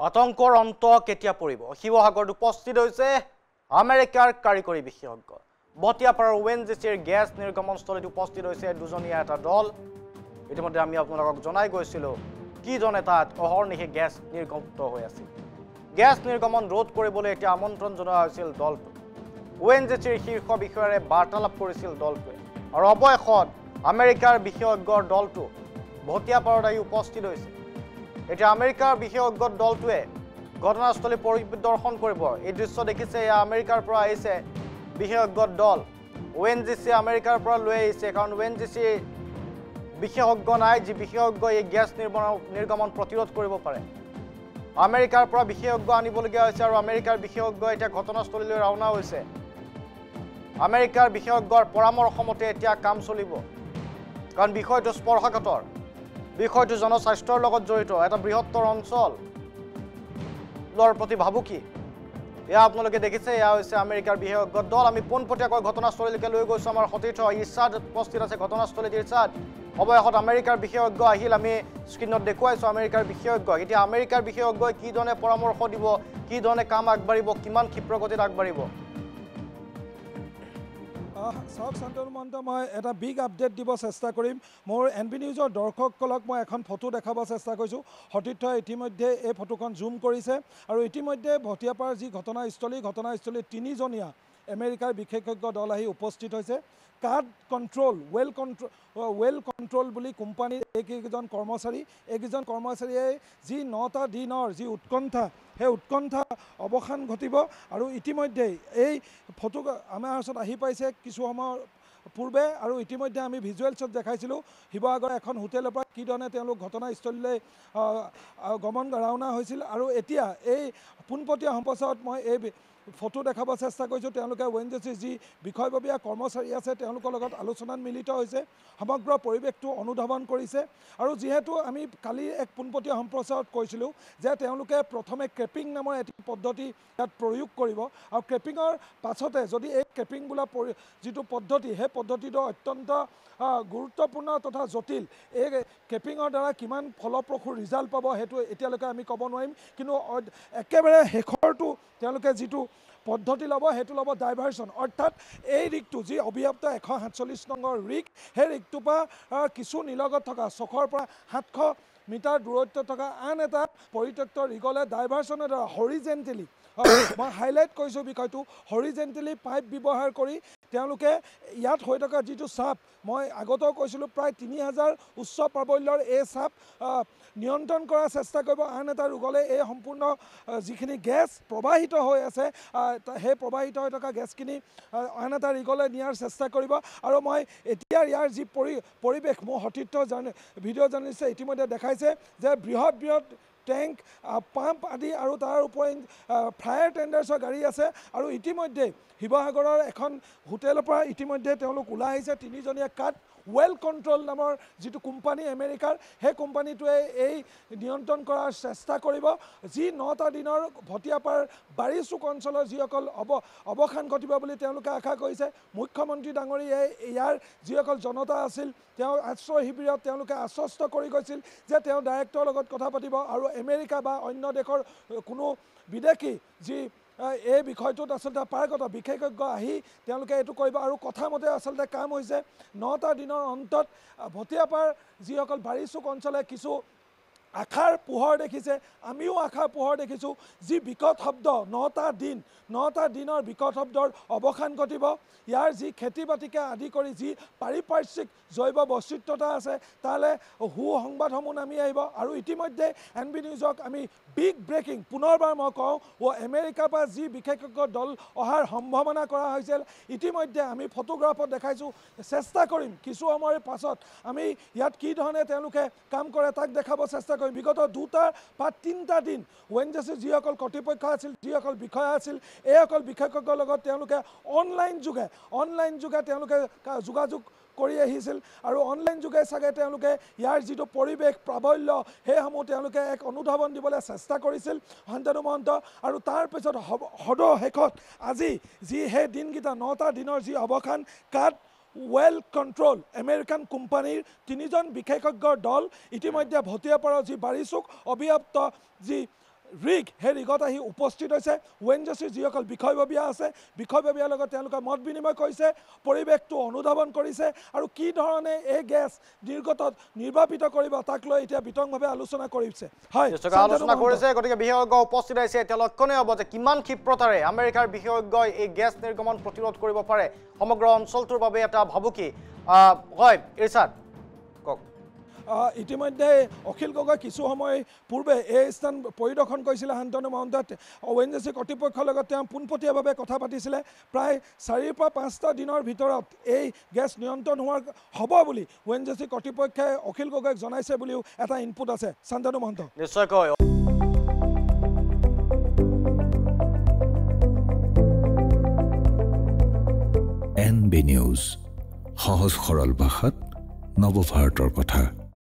আতংকৰ অন্ত কেতিয়া পৰিব শিৱসাগৰত উপস্থিত হৈছে আমেৰিকাৰ কাৰিকৰী বিশেষজ্ঞ বটিয়াপাৰাৰ ওএনজিচিৰ গ্যাস নিৰ্গমনস্থলীত উপস্থিত হৈছে দুজনীয়া এটা দল ইতিমধ্যে আমি আপোনালোকক জনাই গৈছিলো কি জনে তাত অহৰ্নিশে গ্যাস নিৰ্গমিত হৈ আছিল গ্যাস নিৰ্গমন ৰোধ কৰিবলৈ এতিয়া আমন্ত্ৰণ জনোৱা হৈছিল দলটো ওএনজিচিৰ শীৰ্ষ বিষয়াৰে বাৰ্তালাপ কৰিছিল দলটোৱে আৰু অৱশেষত আমেৰিকাৰ বিশেষজ্ঞৰ দলটো বটিয়াপাৰাত উপস্থিত হৈছে এতিয়া আমেৰিকাৰ বিশেষজ্ঞ দলটোৱে ঘটনাস্থলী পৰিদৰ্শন কৰিব এই দৃশ্য দেখিছে এয়া আমেৰিকাৰ পৰা আহিছে বিশেষজ্ঞ দল ওএনজিচি আমেৰিকাৰ পৰা লৈ আহিছে কাৰণ ওএনজিচি বিশেষজ্ঞ নাই যি বিশেষজ্ঞ এই গ্যাস নিৰ্গমন প্ৰতিৰোধ কৰিব পাৰে আমেৰিকাৰ পৰা বিশেষজ্ঞ আনিবলগীয়া হৈছে আৰু আমেৰিকাৰ বিশেষজ্ঞ এতিয়া ঘটনাস্থলীলৈ ৰাওনা হৈছে আমেৰিকাৰ বিশেষজ্ঞৰ পৰামৰ্শ মতে এতিয়া কাম চলিব কাৰণ বিষয়টো স্পৰ্শকাতৰ বিষয়টো জনস্বাস্থ্যৰ লগত জড়িত এটা বৃহত্তৰ অঞ্চল লৰ প্ৰতি ভাবুকি এয়া আপোনালোকে দেখিছে এয়া হৈছে আমেৰিকাৰ বিশেষজ্ঞ দল আমি পোনপটীয়াকৈ ঘটনাস্থলীলৈকে লৈ গৈছো আমাৰ সতীৰ্থ ইৰছাদ উপস্থিত আছে ঘটনাস্থলীত ইৰছাদ অৱশেষত আমেৰিকাৰ বিশেষজ্ঞ আহিল আমি স্ক্ৰীনত দেখুৱাইছো আমেৰিকাৰ বিশেষজ্ঞ এতিয়া আমেৰিকাৰ বিশেষজ্ঞই কি ধৰণে পৰামৰ্শ দিব কি ধৰণে কাম আগবাঢ়িব কিমান ক্ষিপ্ৰগতিত আগবাঢ়িব চাওক শান্তনু মহন্ত মই এটা বিগ আপডেট দিব চেষ্টা কৰিম মোৰ এনবি নিউজৰ দৰ্শকসকলক মই এখন ফটো দেখাব চেষ্টা কৰিছোঁ সতীৰ্থই ইতিমধ্যে এই ফটোখন জুম কৰিছে আৰু ইতিমধ্যে ভটিয়াপাৰাৰ যি ঘটনাস্থলীত তিনিজনীয়া আমেৰিকাৰ বিশেষজ্ঞ দল আহি উপস্থিত হৈছে কাৰ্ড কণ্ট্ৰল ৱেল কণ্ট্ৰল বুলি কোম্পানীৰ এইকেইজন কৰ্মচাৰীয়ে যি 9টা দিনৰ যি উৎকণ্ঠা সেই উৎকণ্ঠা অৱসান ঘটিব আৰু ইতিমধ্যে এই ফটো আমাৰ ওচৰত আহি পাইছে কিছু সময়ৰ পূৰ্বে আৰু ইতিমধ্যে আমি ভিজুৱেলছত দেখাইছিলোঁ শিৱসাগৰ এখন হোটেলৰ পৰা কি ধৰণে তেওঁলোক ঘটনাস্থলীলৈ গমন ৰাওনা হৈছিল আৰু এতিয়া এই পোনপটীয়া সম্প্ৰচাৰত মই এই ফটো দেখাব চেষ্টা কৰিছোঁ তেওঁলোকে ওএনজিচিৰ যি বিষয়ববীয়া কৰ্মচাৰী আছে তেওঁলোকৰ লগত আলোচনাত মিলিত হৈছে সমগ্ৰ পৰিৱেশটো অনুধাৱন কৰিছে আৰু যিহেতু আমি কালি এক পোনপটীয়া সম্প্ৰচাৰত কৈছিলোঁ যে তেওঁলোকে প্ৰথমে ক্ৰেপিং নামৰ এটি পদ্ধতি ইয়াত প্ৰয়োগ কৰিব আৰু ক্ৰেপিঙৰ পাছতে যদি এই ক্ৰেপিং বোলা যিটো পদ্ধতি সেই পদ্ধতিটো অত্যন্ত গুৰুত্বপূৰ্ণ তথা জটিল এই ক্ৰেপিঙৰ দ্বাৰা কিমান ফলপ্ৰসূ ৰিজাল্ট পাব সেইটো এতিয়ালৈকে আমি ক'ব নোৱাৰিম কিন্তু একেবাৰে শেষৰটো তেওঁলোকে যিটো পদ্ধতি ল'ব সেইটো ল'ব ডাইভাৰ্চন অৰ্থাৎ এই ৰিগটো যি অবিভক্ত 147 নম্বৰ ৰিগ সেই ৰিগটোৰ পৰা কিছু নিলগত থকা 600 পৰা 700 মিটাৰ দূৰত্বত থকা আন এটা পৰিত্যক্ত ৰিগলৈ ডাইভাৰ্চনৰ দ্বাৰা হৰিজেণ্টেলি মই হাইলাইট কৰিছোঁ বিষয়টো হৰিজেণ্টেলি পাইপ ব্যৱহাৰ কৰি তেওঁলোকে ইয়াত হৈ থকা যিটো চাপ মই আগতেও কৈছিলোঁ প্ৰায় 3000 উচ্চ প্ৰাবল্যৰ এই চাপ নিয়ন্ত্ৰণ কৰাৰ চেষ্টা কৰিব আন এটা ৰোগলৈ এই সম্পূৰ্ণ যিখিনি গেছ প্ৰবাহিত হৈ আছে সেই প্ৰবাহিত হৈ থকা গেছখিনি আন এটা ৰিগলৈ নিয়াৰ চেষ্টা কৰিব আৰু মই এতিয়া ইয়াৰ যি পৰিৱেশ মোৰ সতীৰ্থ ভিডিঅ' জাৰ্নেলিষ্টে ইতিমধ্যে দেখাইছে যে বৃহৎ টেংক পাম্প আদি আৰু তাৰ উপৰি ফায়াৰ টেণ্ডাৰ্ছৰ গাড়ী আছে আৰু ইতিমধ্যে শিৱসাগৰৰ এখন হোটেলৰ পৰা ইতিমধ্যে তেওঁলোক ওলাই আহিছে তিনিজনীয়া কাট ৱেল কণ্ট্ৰল নামৰ যিটো কোম্পানী আমেৰিকাৰ সেই কোম্পানীটোৱে এই নিয়ন্ত্ৰণ কৰাৰ চেষ্টা কৰিব যি 9টা দিনৰ ভটিয়াপাৰাৰ বাৰীচুক অঞ্চলৰ যিসকল অৱসান ঘটিব বুলি তেওঁলোকে আশা কৰিছে মুখ্যমন্ত্ৰী ডাঙৰীয়াই ইয়াৰ যিসকল জনতা আছিল তেওঁ আশ্ৰয় শিবিৰত তেওঁলোকে আশ্বস্ত কৰি গৈছিল যে তেওঁ ডাইৰেক্টৰৰ লগত কথা পাতিব আৰু আমেৰিকা বা অন্য দেশৰ কোনো বিদেশী যি এই বিষয়টোত আচলতে পাৰগত বিশেষজ্ঞ আহি তেওঁলোকে এইটো কৰিব আৰু কথামতে আচলতে কাম হৈছে 9টা দিনৰ অন্তত ভটিয়াপাৰাৰ যিসকল বাৰীচুক অঞ্চলে কিছু আশাৰ পোহৰ দেখিছে আমিও আশাৰ পোহৰ দেখিছোঁ যি বিকট শব্দ 9টা দিনৰ বিকট শব্দৰ অৱসান ঘটিব ইয়াৰ যি খেতি বাতিকে আদি কৰি যি পাৰিপাৰ্শ্বিক জৈৱ বৈচিত্ৰতা আছে তালৈ সংবাদসমূহ নামি আহিব আৰু ইতিমধ্যে এনবি নিউজক আমি বিগ ব্ৰেকিং পুনৰবাৰ মই কওঁ আমেৰিকাৰ পৰা যি বিশেষজ্ঞ দল অহাৰ সম্ভাৱনা কৰা হৈছিল ইতিমধ্যে আমি ফটোগ্ৰাফত দেখাইছোঁ চেষ্টা কৰিম কিছু সময়ৰ পাছত আমি ইয়াত কি ধৰণে তেওঁলোকে কাম কৰে তাক দেখাব চেষ্টা কৰিম বিগত 2টা বা 3টা দিন ওএনজিচিৰ যিসকল কৰ্তৃপক্ষ আছিল যিসকল বিষয়া আছিল এইসকল বিশেষজ্ঞৰ লগত তেওঁলোকে অনলাইন যোগে তেওঁলোকে যোগাযোগ কৰি আহিছিল আৰু অনলাইন যোগে চাগে তেওঁলোকে ইয়াৰ যিটো পৰিৱেশ প্ৰাবল্য সেইসমূহ তেওঁলোকে এক অনুধাৱন দিবলৈ চেষ্টা কৰিছিল শান্তনু মহন্ত আৰু তাৰপিছত শেষত আজি যি সেই দিনকেইটা 9টা দিনৰ যি অৱসান কাট ৱেল কণ্ট্ৰল আমেৰিকান কোম্পানীৰ তিনিজন বিশেষজ্ঞৰ দল ইতিমধ্যে ভটিয়াপাৰাৰ যি বাৰীচুক অবিভক্ত যি ৰিগ সেই ৰিগত আহি উপস্থিত হৈছে ONGCৰ যিসকল বিষয়ববীয়া আছে বিষয়ববীয়াৰ লগত তেওঁলোকে মত বিনিময় কৰিছে পৰিৱেশটো অনুধাৱন কৰিছে আৰু কি ধৰণে এই গেছ নিৰ্বাপিত কৰিব তাক লৈ এতিয়া বিতংভাৱে আলোচনা কৰিছে হয় আলোচনা কৰিছে গতিকে বিশেষজ্ঞ উপস্থিত আহিছে এতিয়া লক্ষণীয় হ'ব যে কিমান ক্ষিপ্ৰতাৰে আমেৰিকাৰ বিশেষজ্ঞই এই গেছ নিৰ্গমন প্ৰতিৰোধ কৰিব পাৰে সমগ্ৰ অঞ্চলটোৰ বাবে এটা ভাবুকি হয় ইৰছাদ কওক ইতিমধ্যে অখিল গগৈ কিছু সময় পূৰ্বে এই স্থান পৰিদৰ্শন কৰিছিলে শান্তনু মহন্তই ONGC কৰ্তৃপক্ষৰ লগত তেওঁ পোনপটীয়াভাৱে কথা পাতিছিলে প্ৰায় 4 পৰা 5টা দিনৰ ভিতৰত এই গেছ নিয়ন্ত্ৰণ হ'ব বুলি ONGC কৰ্তৃপক্ষই অখিল গগৈক জনাইছে বুলিও এটা ইনপুট আছে শান্তনু মহন্ত নিশ্চয়কৈ NB নিউজ সহজ সৰল ভাষাত নৱভাৰতৰ কথা